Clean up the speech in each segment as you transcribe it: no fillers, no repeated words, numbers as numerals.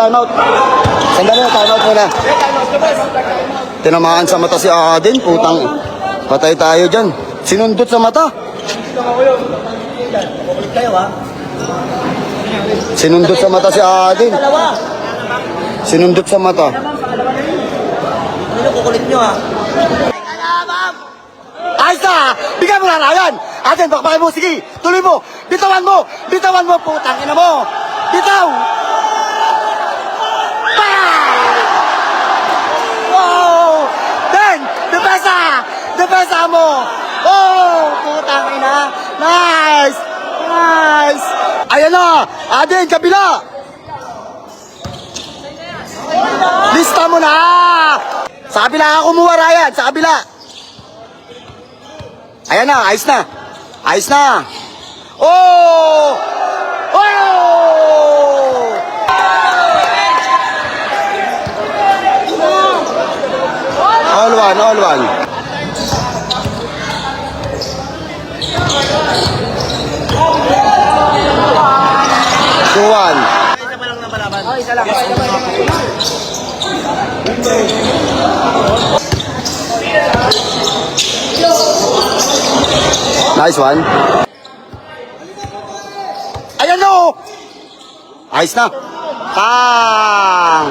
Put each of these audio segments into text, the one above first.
time out. Sandali, time out muna. Tinamaan sa mata si Aden, putang. Patay tayo dyan. Sinundot sa mata. Sinundot sa mata si Aden. Sinundot sa mata. Ano kukulit nyo ha? Ayos na! Bigyan mo na Ryan! Aden, bakbakin mo, sige! Tuloy mo! Bitawan mo! Bitawan mo, putang ina mo! Bitaw! Wow! Ben! Depesa! Depesa mo! Oh! Putang ina! Nice! Nice! Ayan na! Aden, kabila! Lista mo na! Sa kabila ka kumuha, Ryan! Sa kabila! Ayan na, ayos na. Ayos na. Oh! Oh! All one, all one. Two one. Isa pa lang na malaban. Oh, isa lang. Nice one. Ayan no! Ayos na. Pang!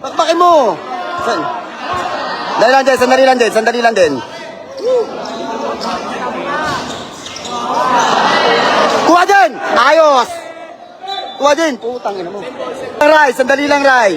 Bakbakin mo! Sandali lang din, sandali lang din, sandali lang din. Kuha din! Ayos! Kuha din! Putang ina mo. Ray, sandali lang Ray.